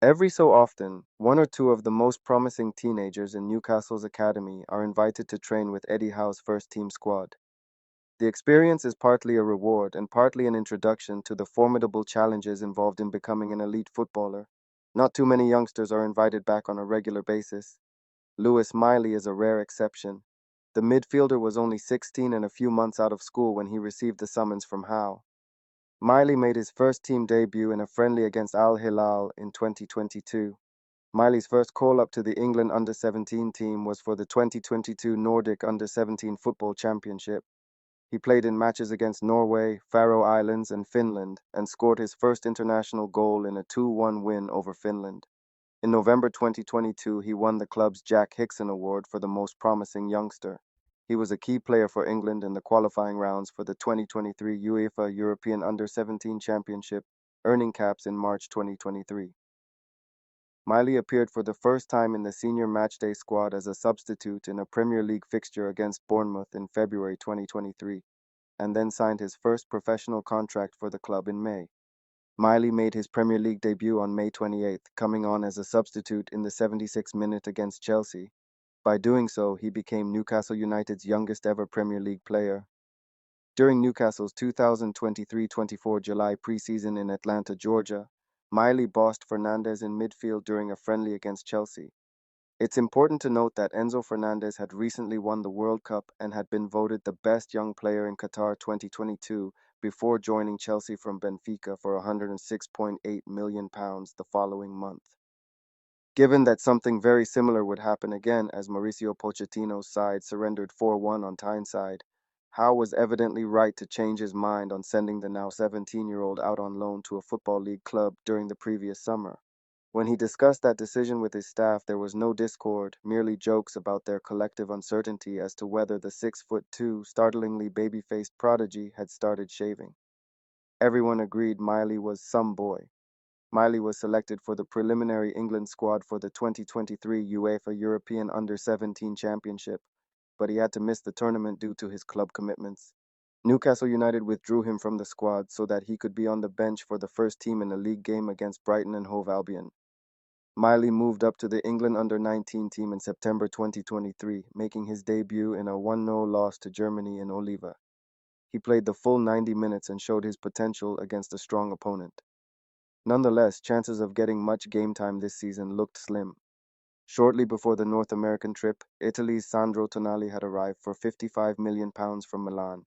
Every so often, one or two of the most promising teenagers in Newcastle's academy are invited to train with Eddie Howe's first team squad. The experience is partly a reward and partly an introduction to the formidable challenges involved in becoming an elite footballer. Not too many youngsters are invited back on a regular basis. Lewis Miley is a rare exception. The midfielder was only 16 and a few months out of school when he received the summons from Howe. Miley made his first team debut in a friendly against Al Hilal in 2022. Miley's first call-up to the England under-17 team was for the 2022 Nordic Under-17 Football Championship. He played in matches against Norway, Faroe Islands, and Finland, and scored his first international goal in a 2-1 win over Finland. In November 2022, he won the club's Jack Hickson Award for the most promising youngster. He was a key player for England in the qualifying rounds for the 2023 UEFA European Under-17 Championship, earning caps in March 2023. Miley appeared for the first time in the senior matchday squad as a substitute in a Premier League fixture against Bournemouth in February 2023, and then signed his first professional contract for the club in May. Miley made his Premier League debut on May 28th, coming on as a substitute in the 76th minute against Chelsea. By doing so, he became Newcastle United's youngest ever Premier League player. During Newcastle's 2023-24 July preseason in Atlanta, Georgia, Miley bossed Fernandes in midfield during a friendly against Chelsea. It's important to note that Enzo Fernandez had recently won the World Cup and had been voted the best young player in Qatar 2022 before joining Chelsea from Benfica for £106.8 million the following month. Given that something very similar would happen again as Mauricio Pochettino's side surrendered 4-1 on Tyneside, Howe was evidently right to change his mind on sending the now 17-year-old out on loan to a Football League club during the previous summer. When he discussed that decision with his staff, there was no discord, merely jokes about their collective uncertainty as to whether the 6'2", startlingly baby-faced prodigy had started shaving. Everyone agreed Miley was some boy. Miley was selected for the preliminary England squad for the 2023 UEFA European Under-17 Championship, but he had to miss the tournament due to his club commitments. Newcastle United withdrew him from the squad so that he could be on the bench for the first team in a league game against Brighton and Hove Albion. Miley moved up to the England Under-19 team in September 2023, making his debut in a 1-0 loss to Germany in Oliva. He played the full 90 minutes and showed his potential against a strong opponent. Nonetheless, chances of getting much game time this season looked slim. Shortly before the North American trip, Italy's Sandro Tonali had arrived for £55 million from Milan,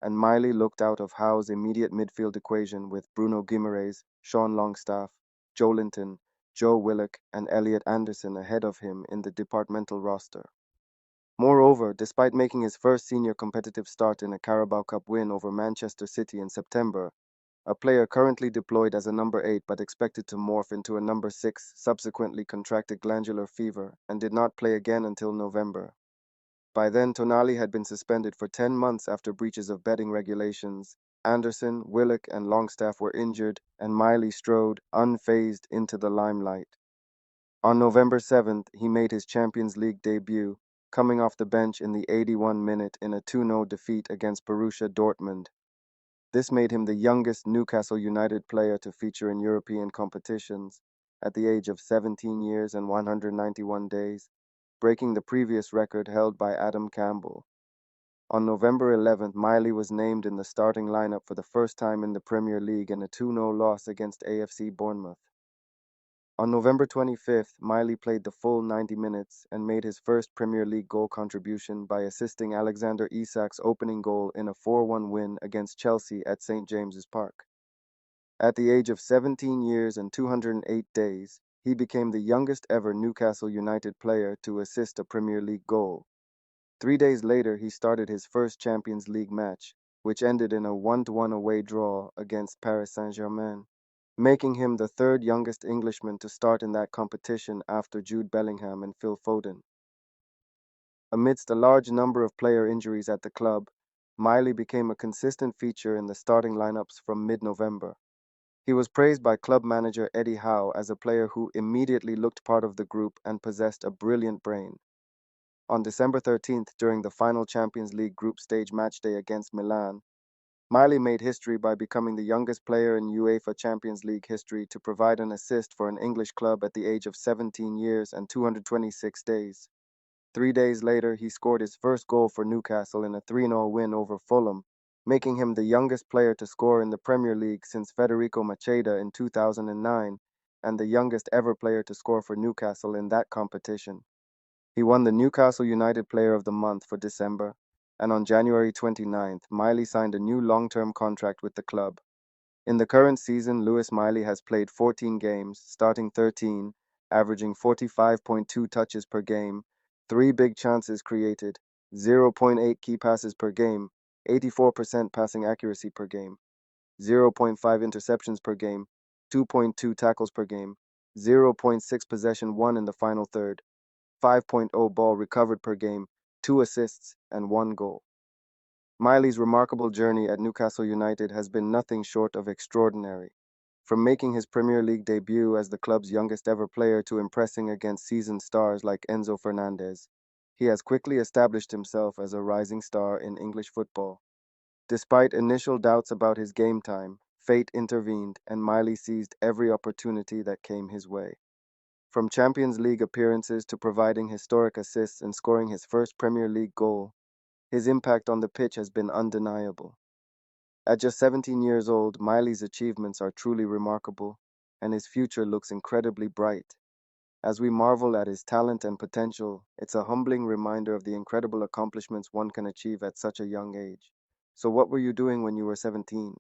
and Miley looked out of Howe's immediate midfield equation with Bruno Guimaraes, Sean Longstaff, Joelinton, Joe Willock, and Elliot Anderson ahead of him in the departmental roster. Moreover, despite making his first senior competitive start in a Carabao Cup win over Manchester City in September, a player currently deployed as a number 8 but expected to morph into a number 6 subsequently contracted glandular fever and did not play again until November. By then, Tonali had been suspended for 10 months after breaches of betting regulations. Anderson, Willock, and Longstaff were injured, and Miley strode, unfazed, into the limelight. On November 7th, he made his Champions League debut, coming off the bench in the 81st minute in a 2-0 defeat against Borussia Dortmund. This made him the youngest Newcastle United player to feature in European competitions, at the age of 17 years and 191 days, breaking the previous record held by Adam Campbell. On November 11th, Miley was named in the starting lineup for the first time in the Premier League in a 2-0 loss against AFC Bournemouth. On November 25th, Miley played the full 90 minutes and made his first Premier League goal contribution by assisting Alexander Isak's opening goal in a 4-1 win against Chelsea at St. James's Park. At the age of 17 years and 208 days, he became the youngest ever Newcastle United player to assist a Premier League goal. 3 days later, he started his first Champions League match, which ended in a 1-1 away draw against Paris Saint-Germain, making him the third youngest Englishman to start in that competition after Jude Bellingham and Phil Foden. Amidst a large number of player injuries at the club, Miley became a consistent feature in the starting lineups from mid-November. He was praised by club manager Eddie Howe as a player who immediately looked part of the group and possessed a brilliant brain. On December 13th, during the final Champions League group stage matchday against Milan, Miley made history by becoming the youngest player in UEFA Champions League history to provide an assist for an English club at the age of 17 years and 226 days. 3 days later, he scored his first goal for Newcastle in a 3-0 win over Fulham, making him the youngest player to score in the Premier League since Federico Macheda in 2009, and the youngest ever player to score for Newcastle in that competition. He won the Newcastle United Player of the Month for December, and on January 29th, Miley signed a new long-term contract with the club. In the current season, Lewis Miley has played 14 games, starting 13, averaging 45.2 touches per game, 3 big chances created, 0.8 key passes per game, 84% passing accuracy per game, 0.5 interceptions per game, 2.2 tackles per game, 0.6 possession won in the final third, 5.0 ball recovered per game, 2 assists, and 1 goal. Miley's remarkable journey at Newcastle United has been nothing short of extraordinary. From making his Premier League debut as the club's youngest ever player to impressing against seasoned stars like Enzo Fernandez, he has quickly established himself as a rising star in English football. Despite initial doubts about his game time, fate intervened and Miley seized every opportunity that came his way. From Champions League appearances to providing historic assists and scoring his first Premier League goal, his impact on the pitch has been undeniable. At just 17 years old, Miley's achievements are truly remarkable, and his future looks incredibly bright. As we marvel at his talent and potential, it's a humbling reminder of the incredible accomplishments one can achieve at such a young age. So, what were you doing when you were 17?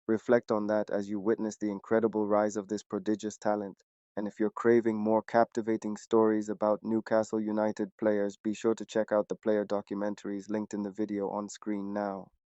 Reflect on that as you witness the incredible rise of this prodigious talent. And if you're craving more captivating stories about Newcastle United players, be sure to check out the player documentaries linked in the video on screen now.